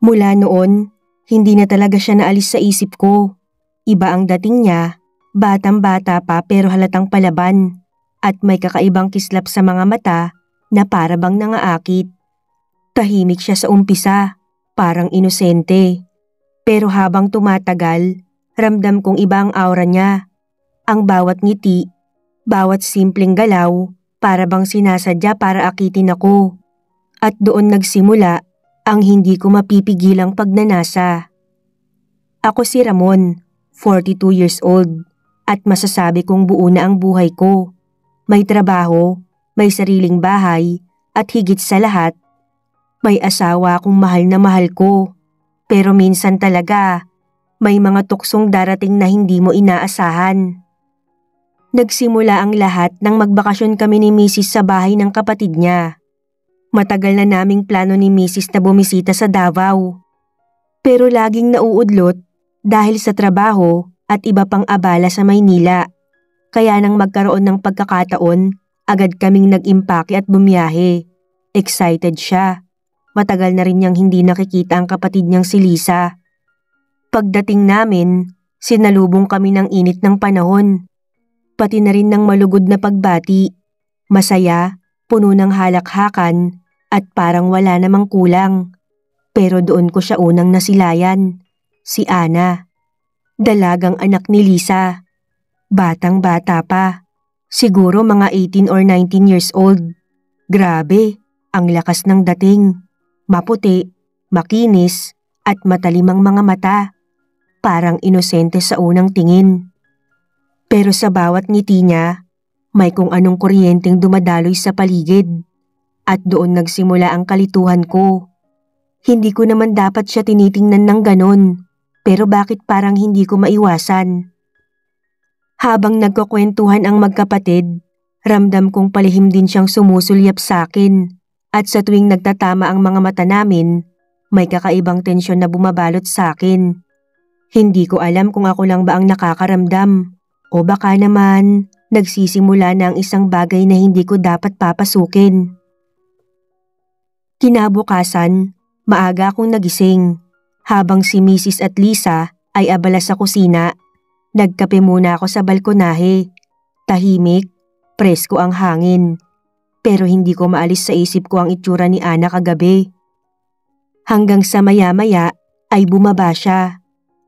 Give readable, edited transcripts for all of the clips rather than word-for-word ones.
Mula noon, hindi na talaga siya naalis sa isip ko. Iba ang dating niya, batang-bata pa pero halatang palaban, at may kakaibang kislap sa mga mata na para bang nangaakit. Tahimik siya sa umpisa, parang inosente. Pero habang tumatagal, ramdam kong iba ang aura niya. Ang bawat ngiti, bawat simpleng galaw, para bang sinasadya para akitin ako. At doon nagsimula ang hindi ko mapipigilang pagnanasa. Ako si Ramon, 42 years old, at masasabi kong buo na ang buhay ko. May trabaho, may sariling bahay, at higit sa lahat, may asawa akong mahal na mahal ko. Pero minsan talaga, may mga tuksong darating na hindi mo inaasahan. Nagsimula ang lahat nang magbakasyon kami ni Mrs. sa bahay ng kapatid niya. Matagal na naming plano ni Mrs. na bumisita sa Davao. Pero laging nauudlot dahil sa trabaho at iba pang abala sa Maynila. Kaya nang magkaroon ng pagkakataon, agad kaming nag-impake at bumiyahe. Excited siya. Matagal na rin niyang hindi nakikita ang kapatid niyang si Lisa. Pagdating namin, sinalubong kami ng init ng panahon. Pati na rin ng malugod na pagbati. Masaya, puno ng halakhakan, at parang wala namang kulang. Pero doon ko siya unang nasilayan. Si Ana. Dalagang anak ni Lisa. Batang-bata pa. Siguro mga 18 or 19 years old. Grabe, ang lakas ng dating. Maputi, makinis, at matalimang mga mata. Parang inosente sa unang tingin. Pero sa bawat ngiti niya, may kung anong kuryenteng dumadaloy sa paligid. At doon nagsimula ang kalituhan ko. Hindi ko naman dapat siya tinitingnan ng ganon, pero bakit parang hindi ko maiwasan? Habang nagkukwentuhan ang magkapatid, ramdam kong palihim din siyang sumusulyap sa akin. At sa tuwing nagtatama ang mga mata namin, may kakaibang tensyon na bumabalot sa akin. Hindi ko alam kung ako lang ba ang nakakaramdam, o baka naman nagsisimula na ang isang bagay na hindi ko dapat papasukin. Kinabukasan, maaga akong nagising. Habang si Mrs. at Lisa ay abala sa kusina, nagkape muna ako sa balkonahe. Tahimik, presko ang hangin. Pero hindi ko maalis sa isip ko ang itsura ni Ana kagabi. Hanggang sa maya-maya ay bumaba siya.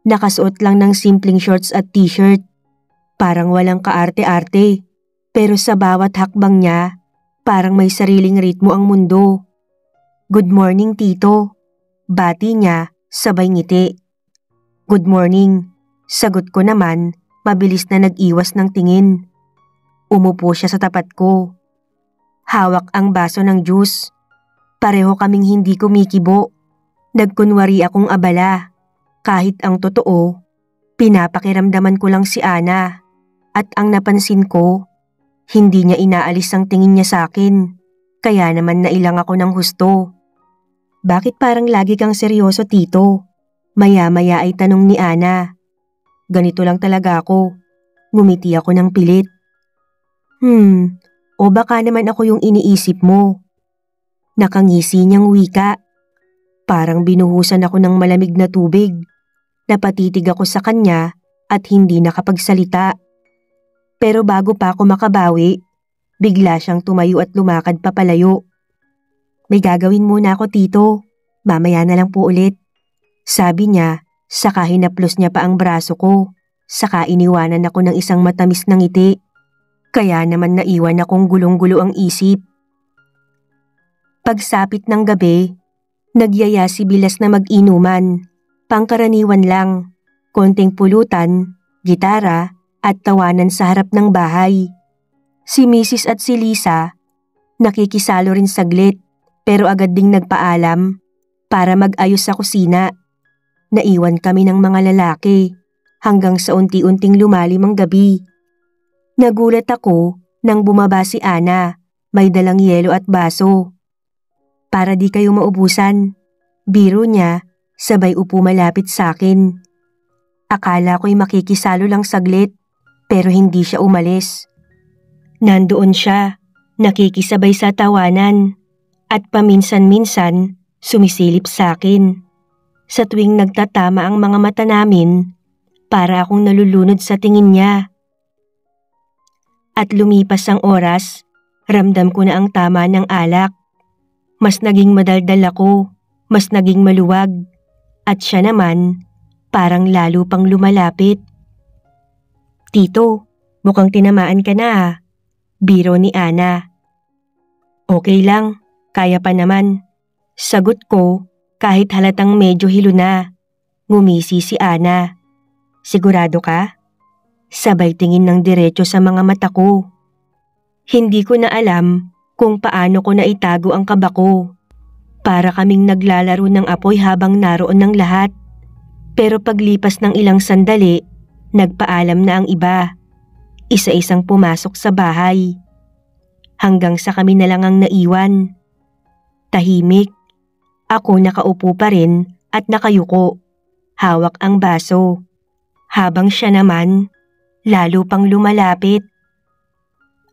Nakasuot lang ng simpleng shorts at t-shirt. Parang walang kaarte-arte. Pero sa bawat hakbang niya, parang may sariling ritmo ang mundo. Good morning, Tito. Bati niya, sabay ngiti. Good morning. Sagot ko naman, mabilis na nag-iwas ng tingin. Umupo siya sa tapat ko. Hawak ang baso ng juice. Pareho kaming hindi kumikibo. Nagkunwari akong abala. Kahit ang totoo, pinapakiramdaman ko lang si Ana. At ang napansin ko, hindi niya inaalis ang tingin niya sa akin. Kaya naman nailang ako ng husto. Bakit parang lagi kang seryoso, Tito? Maya-maya ay tanong ni Ana. Ganito lang talaga ako. Ngumiti ako ng pilit. O baka naman ako yung iniisip mo. Nakangisi niyang wika. Parang binuhusan ako ng malamig na tubig. Napatitig ako sa kanya at hindi nakapagsalita. Pero bago pa ako makabawi, bigla siyang tumayo at lumakad papalayo. May gagawin muna ako, Tito. Mamaya na lang po ulit. Sabi niya, saka hinaplos niya pa ang braso ko. Saka iniwanan ako ng isang matamis na ngiti. Kaya naman naiwan akong gulong-gulo ang isip. Pagsapit ng gabi, nagyaya si Bilas na mag-inuman. Pangkaraniwan lang, konting pulutan, gitara, at tawanan sa harap ng bahay. Si Mrs. at si Lisa, nakikisalo rin saglit. Pero agad ding nagpaalam para mag-ayos sa kusina. Naiwan kami ng mga lalaki hanggang sa unti-unting lumalim ang gabi. Nagulat ako nang bumaba si Ana, may dalang yelo at baso. Para di kayo maubusan, biro niya, sabay upo malapit sa akin. Akala ko'y makikisalo lang saglit, pero hindi siya umalis. Nandoon siya, nakikisabay sa tawanan. At paminsan-minsan, sumisilip sa akin. Sa tuwing nagtatama ang mga mata namin, para akong nalulunod sa tingin niya. At lumipas ang oras, ramdam ko na ang tama ng alak. Mas naging madaldal ako, mas naging maluwag, at siya naman, parang lalo pang lumalapit. "Tito, mukhang tinamaan ka na ah," biro ni Ana. "Okay lang, kaya pa naman," sagot ko kahit halatang medyo hilo na. Ngumisi si Ana. "Sigurado ka?" Sabay tingin ng diretso sa mga mata ko. Hindi ko na alam kung paano ko naitago ang kaba ko. Para kaming naglalaro ng apoy habang naroon ng lahat. Pero paglipas ng ilang sandali, nagpaalam na ang iba. Isa-isang pumasok sa bahay. Hanggang sa kami na lang ang naiwan. Tahimik. Ako nakaupo pa rin at nakayuko. Hawak ang baso. Habang siya naman, lalo pang lumalapit.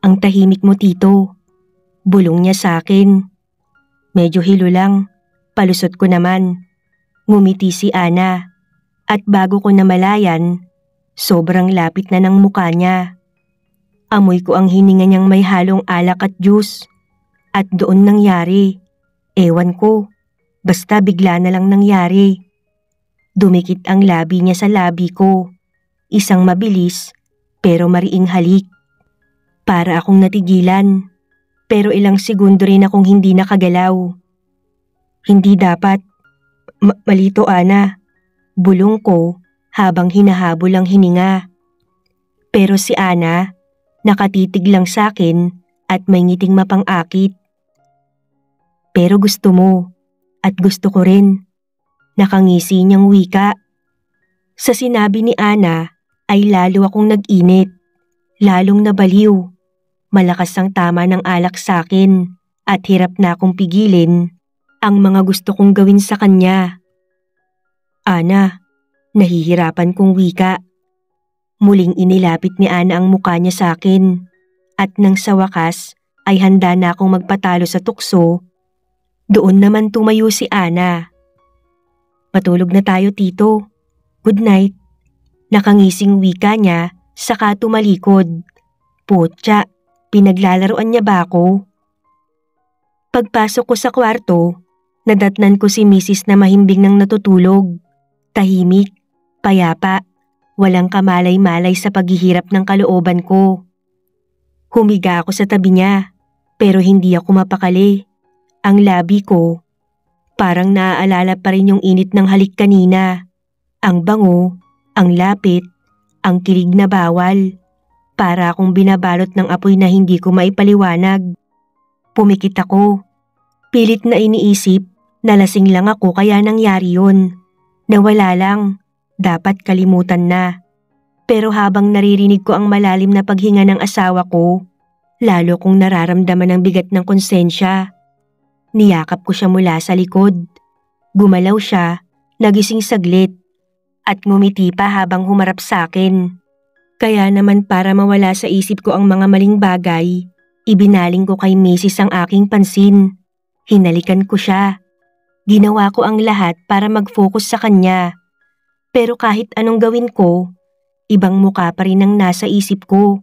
"Ang tahimik mo, Tito." Bulong niya sa akin. Medyo hilo lang, palusot ko naman. Ngumiti si Ana. At bago ko namalayan, sobrang lapit na ng mukha niya. Amoy ko ang hininga niyang may halong alak at juice. At doon nangyari. Ewan ko, basta bigla na lang nangyari. Dumikit ang labi niya sa labi ko. Isang mabilis, pero mariing halik. Para akong natigilan, pero ilang segundo rin akong hindi nakagalaw. "Hindi dapat. Malito, Ana," bulong ko habang hinahabol ang hininga. Pero si Ana, nakatitig lang sa akin at may ngiting mapang-akit. "Pero gusto mo, at gusto ko rin." Nakangisi niyang wika. Sa sinabi ni Ana ay lalo akong nag-init, lalong nabaliw. Malakas ang tama ng alak sa akin at hirap na akong pigilin ang mga gusto kong gawin sa kanya. "Ana," nahihirapan kong wika. Muling inilapit ni Ana ang mukha niya sa akin at nang sa wakas ay handa na akong magpatalo sa tukso, doon naman tumayo si Ana. "Patulog na tayo, Tito. Good night." Nakangising wika niya saka tumalikod. Putya, pinaglalaroan niya ba ako? Pagpasok ko sa kwarto, nadatnan ko si Mrs. na mahimbing nang natutulog. Tahimik, payapa, walang kamalay-malay sa paghihirap ng kalooban ko. Humiga ako sa tabi niya, pero hindi ako mapakali. Ang labi ko, parang naaalala pa rin yung init ng halik kanina. Ang bango, ang lapit, ang kilig na bawal. Para akong binabalot ng apoy na hindi ko maipaliwanag. Pumikit ako. Pilit na iniisip na lasing lang ako kaya nangyari yun. Nawala lang, dapat kalimutan na. Pero habang naririnig ko ang malalim na paghinga ng asawa ko, lalo kong nararamdaman ang bigat ng konsensya. Niyakap ko siya mula sa likod. Gumalaw siya, nagising saglit, at ngumiti pa habang humarap sa akin. Kaya naman para mawala sa isip ko ang mga maling bagay, ibinaling ko kay Mrs. ang aking pansin. Hinalikan ko siya. Ginawa ko ang lahat para mag-focus sa kanya. Pero kahit anong gawin ko, ibang mukha pa rin ang nasa isip ko.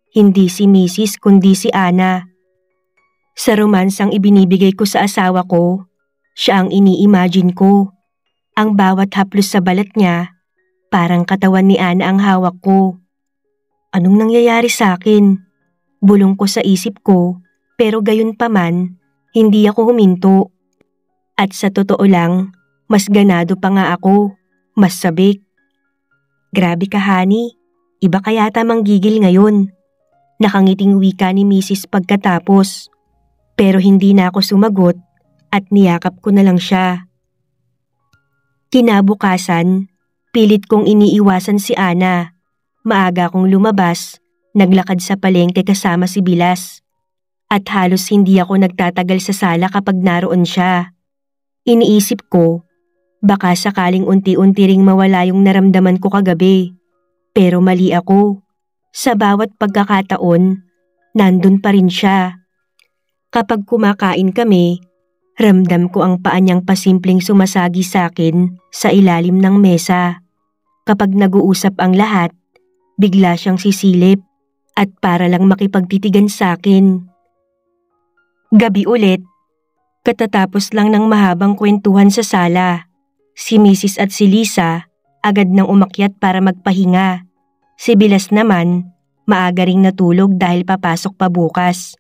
Hindi si Mrs. kundi si Ana. Sa romansang ibinibigay ko sa asawa ko, siya ang ini-imagine ko. Ang bawat haplos sa balat niya, parang katawan ni Ana ang hawak ko. Anong nangyayari sa akin? Bulong ko sa isip ko, pero gayon pa man, hindi ako huminto. At sa totoo lang, mas ganado pa nga ako, mas sabik. Grabe ka, honey. Iba kaya tamang gigil ngayon. Nakangiting wika ni Mrs. pagkatapos. Pero hindi na ako sumagot at niyakap ko na lang siya. Kinabukasan, pilit kong iniiwasan si Ana. Maaga akong lumabas, naglakad sa palengke kasama si Bilas. At halos hindi ako nagtatagal sa sala kapag naroon siya. Iniisip ko, baka sakaling unti-unti ring mawala yung naramdaman ko kagabi. Pero mali ako. Sa bawat pagkakataon, nandun pa rin siya. Kapag kumakain kami, Ramdam ko ang paa niyang pasimpleng sumasagi sa akin sa ilalim ng mesa. Kapag nag-uusap ang lahat, bigla siyang sisilip at para lang makipagtitigan sa akin. Gabi ulit. Katatapos lang ng mahabang kwentuhan sa sala. Si Mrs. at si Lisa agad nang umakyat para magpahinga. Si Bilas naman, maaga ring natulog dahil papasok pa bukas.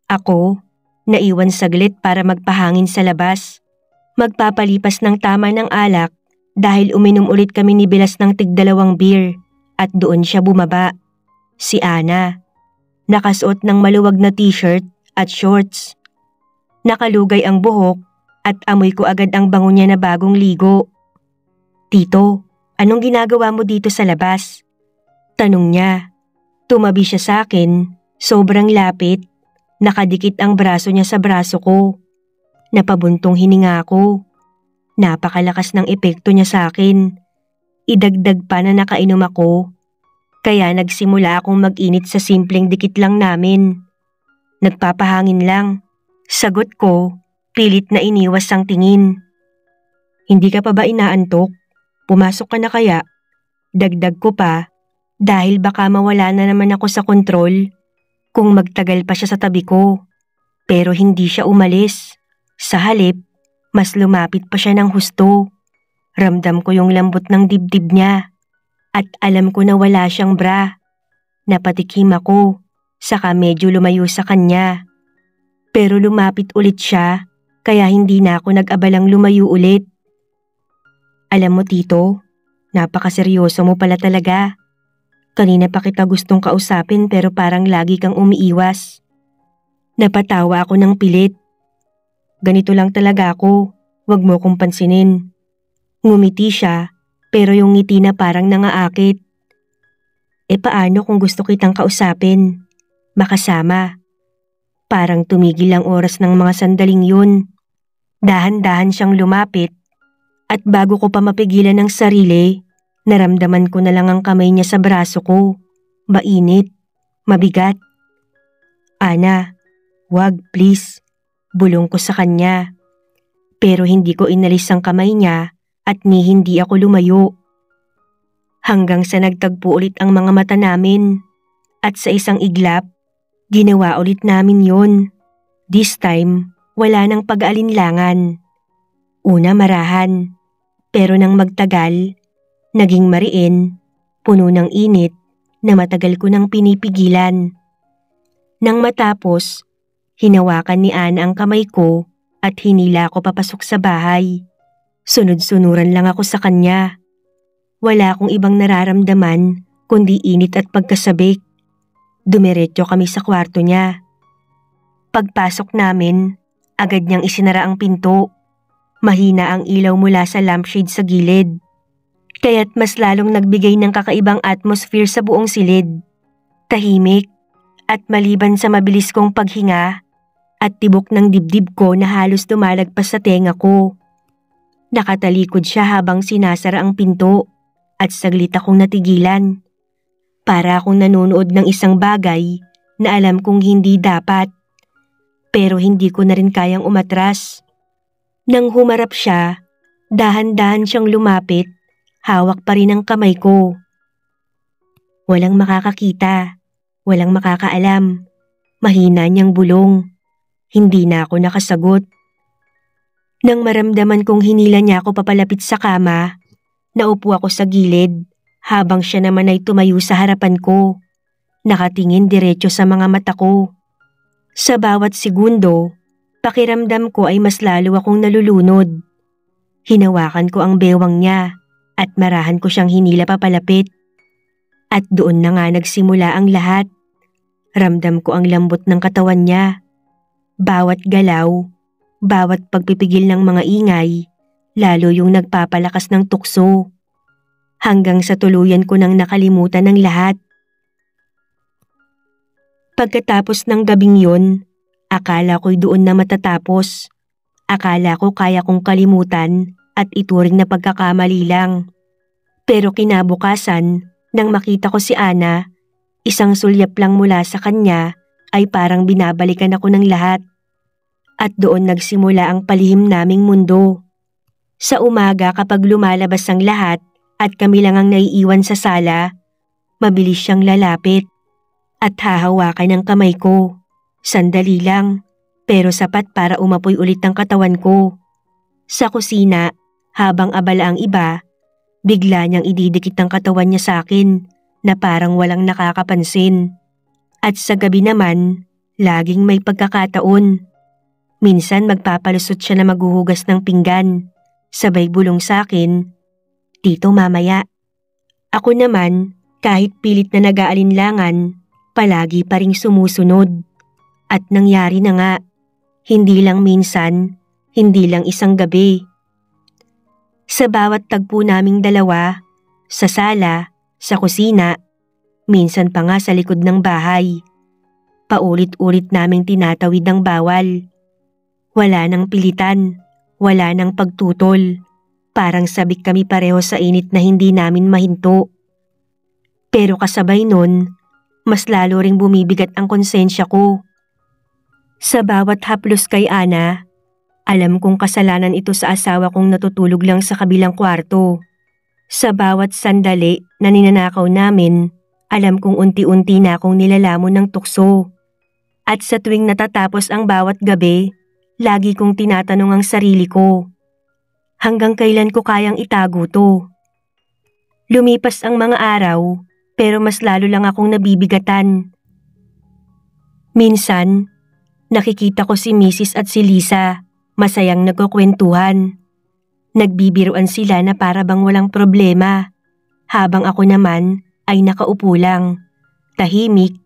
Ako, naiwan saglit para magpahangin sa labas. Magpapalipas ng tama ng alak dahil uminom ulit kami ni Bilas ng tig-2 beer at doon siya bumaba. Si Ana, nakasuot ng maluwag na t-shirt at shorts. Nakalugay ang buhok at amoy ko agad ang bango niya na bagong ligo. Tito, anong ginagawa mo dito sa labas? Tanong niya. Tumabi siya sa akin, sobrang lapit. Nakadikit ang braso niya sa braso ko. Napabuntong hininga ko. Napakalakas ng epekto niya sa akin. Idagdag pa na nakainom ako. Kaya nagsimula akong mag-init sa simpleng dikit lang namin. Nagpapahangin lang. Sagot ko, pilit na iniwas ang tingin. Hindi ka pa ba inaantok? Pumasok ka na kaya? Dagdag ko pa, dahil baka mawala na naman ako sa kontrol. Kung magtagal pa siya sa tabi ko. Pero hindi siya umalis. Sa halip, mas lumapit pa siya ng husto. Ramdam ko yung lambot ng dibdib niya. At alam ko na wala siyang bra. Napatikim ako, saka medyo lumayo sa kanya. Pero lumapit ulit siya, kaya hindi na ako nag-abalang lumayo ulit. Alam mo Tito, napakaseryoso mo pala talaga. Kanina pa kita gustong kausapin pero parang lagi kang umiiwas. Napatawa ako ng pilit. Ganito lang talaga ako, wag mo kong pansinin. Ngumiti siya, pero yung ngiti na parang nangaakit. Paano kung gusto kitang kausapin? Makasama. Parang tumigil ang oras ng mga sandaling yun. Dahan-dahan siyang lumapit at bago ko pa mapigilan ng sarili, naramdaman ko na lang ang kamay niya sa braso ko. Mainit, mabigat. Ana, wag please. Bulong ko sa kanya. Pero hindi ko inalis ang kamay niya at hindi ako lumayo. Hanggang sa nagtagpo ulit ang mga mata namin. At sa isang iglap, ginawa ulit namin yon. This time, wala nang pag-aalinlangan. Una marahan, pero nang magtagal, naging mariin, puno ng init na matagal ko nang pinipigilan. Nang matapos, hinawakan ni Ana ang kamay ko at hinila ko papasok sa bahay. Sunod-sunuran lang ako sa kanya. Wala akong ibang nararamdaman kundi init at pagkasabik. Dumiretso kami sa kwarto niya. Pagpasok namin, agad niyang isinara ang pinto. Mahina ang ilaw mula sa lampshade sa gilid. Kaya't mas lalong nagbigay ng kakaibang atmosphere sa buong silid. Tahimik at maliban sa mabilis kong paghinga at tibok ng dibdib ko na halos dumalagpas sa tenga ko. Nakatalikod siya habang sinasara ang pinto at saglit akong natigilan. Para akong nanonood ng isang bagay na alam kong hindi dapat. Pero hindi ko na rin kayang umatras. Nang humarap siya, dahan-dahan siyang lumapit, hawak pa rin ang kamay ko. Walang makakakita, walang makakaalam. Mahina niyang bulong. Hindi na ako nakasagot. Nang maramdaman kong hinila niya ako papalapit sa kama, naupo ako sa gilid habang siya naman ay tumayo sa harapan ko. Nakatingin diretso sa mga mata ko. Sa bawat segundo, pakiramdam ko ay mas lalo akong nalulunod. Hinawakan ko ang bewang niya at marahan ko siyang hinila papalapit. At doon na nga nagsimula ang lahat. Ramdam ko ang lambot ng katawan niya. Bawat galaw, bawat pagpipigil ng mga ingay, lalo yung nagpapalakas ng tukso. Hanggang sa tuluyan ko nang nakalimutan ng lahat. Pagkatapos ng gabing yon, akala ko'y doon na matatapos. Akala ko kaya kong kalimutan at ituring na pagkakamali lang. Pero kinabukasan, nang makita ko si Ana, isang sulyap lang mula sa kanya ay parang binabalikan ako ng lahat. At doon nagsimula ang palihim naming mundo. Sa umaga kapag lumalabas ang lahat at kami lang ang naiiwan sa sala, mabilis siyang lalapit at hahawakan ng kamay ko. Sandali lang, pero sapat para umapoy ulit ang katawan ko. Sa kusina, habang abala ang iba, bigla niyang ididikit ang katawan niya sa akin na parang walang nakakapansin. At sa gabi naman, laging may pagkakataon. Minsan magpapalusot siya na maghuhugas ng pinggan. Sabay bulong sa akin, "Tito, mamaya." Ako naman, kahit pilit na nag-aalinlangan, palagi pa ring sumusunod. At nangyari na nga, hindi lang minsan, hindi lang isang gabi. Sa bawat tagpo naming dalawa, sa sala, sa kusina, minsan pa nga sa likod ng bahay, paulit-ulit naming tinatawid ang bawal. Wala nang pilitan, wala nang pagtutol, parang sabik kami pareho sa init na hindi namin mahinto. Pero kasabay nun, mas lalo ring bumibigat ang konsensya ko. Sa bawat haplos kay Ana, alam kong kasalanan ito sa asawa kong natutulog lang sa kabilang kwarto. Sa bawat sandali na ninanakaw namin, alam kong unti-unti na akong nilalamon ng tukso. At sa tuwing natatapos ang bawat gabi, lagi kong tinatanong ang sarili ko, hanggang kailan ko kayang itago to? Lumipas ang mga araw, pero mas lalo lang akong nabibigatan. Minsan, nakikita ko si Mrs. at si Lisa, masayang nagkukwentuhan. Nagbibiruan sila na para bang walang problema, habang ako naman ay nakaupo lang, tahimik,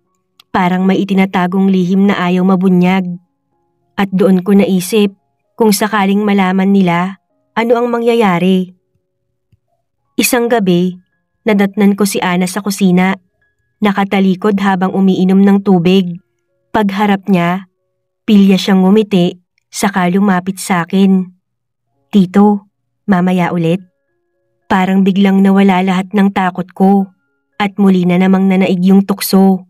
parang may itinatagong lihim na ayaw mabunyag. At doon ko naisip kung sakaling malaman nila ano ang mangyayari. Isang gabi, nadatnan ko si Ana sa kusina, nakatalikod habang umiinom ng tubig. Pagharap niya, pilya siyang ngumiti, saka lumapit sa akin. "Tito, mamaya ulit." Parang biglang nawala lahat ng takot ko at muli na namang nanaig yung tukso.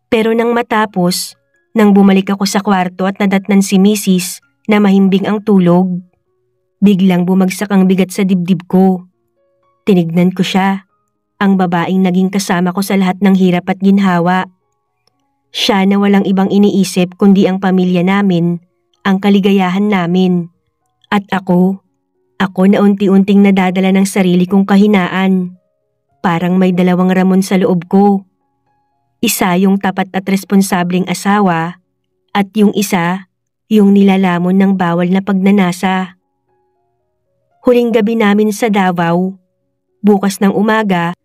Pero nang matapos, nang bumalik ako sa kwarto at nadatnan si Mrs. na mahimbing ang tulog, biglang bumagsak ang bigat sa dibdib ko. Tinignan ko siya, ang babaeng naging kasama ko sa lahat ng hirap at ginhawa. Siya na walang ibang iniisip kundi ang pamilya namin, ang kaligayahan namin. At ako na unti-unting nadadala ng sarili kong kahinaan. Parang may dalawang ramon sa loob ko. Isa yung tapat at responsableng asawa, at yung isa, yung nilalamon ng bawal na pagnanasa. Huling gabi namin sa Davao. Bukas ng umaga,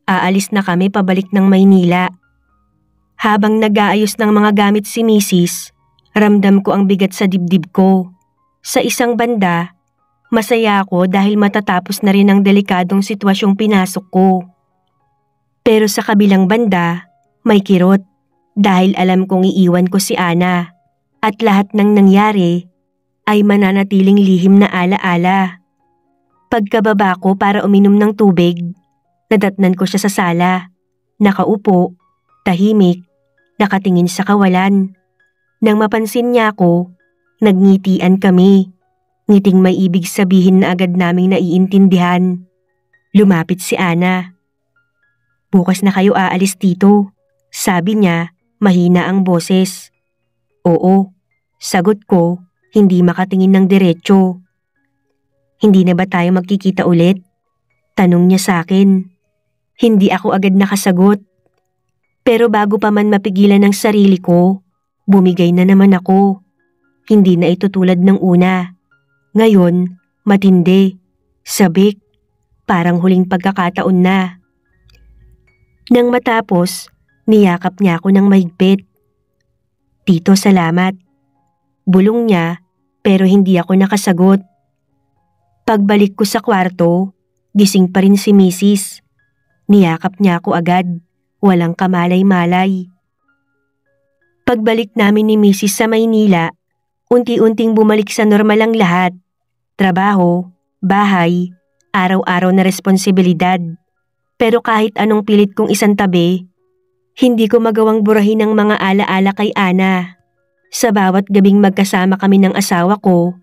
aalis na kami pabalik ng Maynila. Habang nag-aayos ng mga gamit si Mrs., ramdam ko ang bigat sa dibdib ko. Sa isang banda, masaya ako dahil matatapos na rin ang delikadong sitwasyong pinasok ko. Pero sa kabilang banda, may kirot dahil alam kong iiwan ko si Ana at lahat ng nangyari ay mananatiling lihim na alaala. Pagkababa ko para uminom ng tubig, nadatnan ko siya sa sala, nakaupo, tahimik, nakatingin sa kawalan. Nang mapansin niya ako, nagngitian kami, ngiting may ibig sabihin na agad naming naiintindihan. Lumapit si Ana. "Bukas na kayo aalis, Tito," sabi niya, mahina ang boses. "Oo," sagot ko, hindi makatingin ng diretso. "Hindi na ba tayo magkikita ulit?" tanong niya sa akin. Hindi ako agad nakasagot. Pero bago pa man mapigilan ng sarili ko, bumigay na naman ako. Hindi na ito tulad ng una. Ngayon, matindi, sabik, parang huling pagkakataon na. Nang matapos, niyakap niya ako ng mahigpit. "Tito, salamat." Bulong niya, pero hindi ako nakasagot. Pagbalik ko sa kwarto, gising pa rin si Mrs. Niyakap niya ako agad, walang kamalay-malay. Pagbalik namin ni Mrs. sa Maynila, unti-unting bumalik sa normal ang lahat. Trabaho, bahay, araw-araw na responsibilidad. Pero kahit anong pilit kong isantabi, hindi ko magawang burahin ang mga alaala kay Ana. Sa bawat gabing magkasama kami ng asawa ko,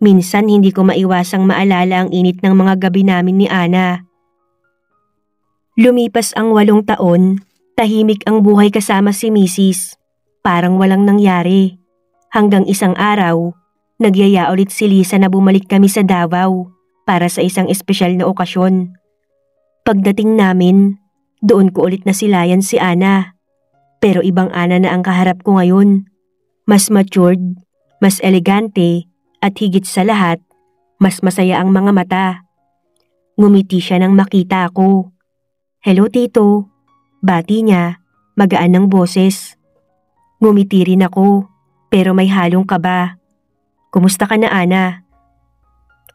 minsan hindi ko maiwasang maalala ang init ng mga gabi namin ni Ana. Lumipas ang 8 taon, tahimik ang buhay kasama si Mrs. Parang walang nangyari. Hanggang isang araw, nagyaya ulit si Lisa na bumalik kami sa Davao para sa isang espesyal na okasyon. Pagdating namin, doon ko ulit nasilayan si Ana. Pero ibang Ana na ang kaharap ko ngayon. Mas matured, mas elegante, at higit sa lahat, mas masaya ang mga mata. Ngumiti siya nang makita ako. "Hello tito." Bati niya, magaan ng boses. Ngumiti rin ako, pero may halong kaba. "Kumusta ka na, Ana?"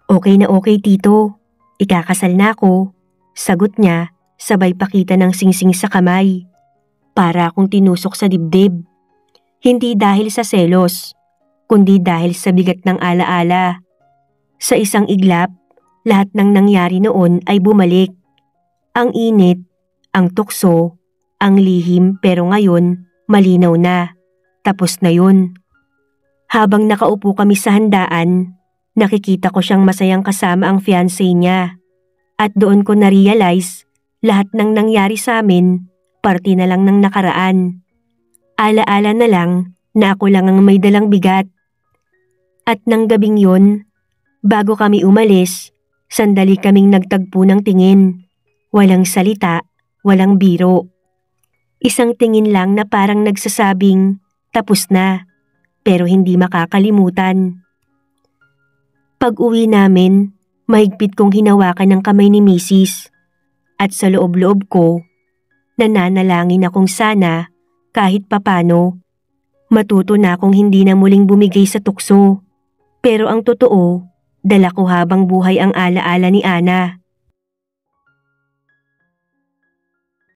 Okay na okay tito. Ikakasal na ako." Sagot niya, sabay pakita ng singsing sa kamay. Para akong tinusok sa dibdib. Hindi dahil sa selos, kundi dahil sa bigat ng alaala. Sa isang iglap, lahat ng nangyari noon ay bumalik. Ang init, ang tukso, ang lihim, pero ngayon malinaw na. Tapos na yun. Habang nakaupo kami sa handaan, nakikita ko siyang masayang kasama ang fiancé niya. At doon ko na-realize, lahat ng nangyari sa amin, parte na lang ng nakaraan. Alaala na lang na ako lang ang may dalang bigat. At nang gabing yun, bago kami umalis, sandali kaming nagtagpo ng tingin. Walang salita, walang biro. Isang tingin lang na parang nagsasabing, tapos na, pero hindi makakalimutan. Pag-uwi namin, mahigpit kong hinawakan ang kamay ni Mrs. At sa loob-loob ko, nananalangin akong sana, kahit papano, matuto na akong hindi na muling bumigay sa tukso. Pero ang totoo, dala ko habang buhay ang alaala ni Ana.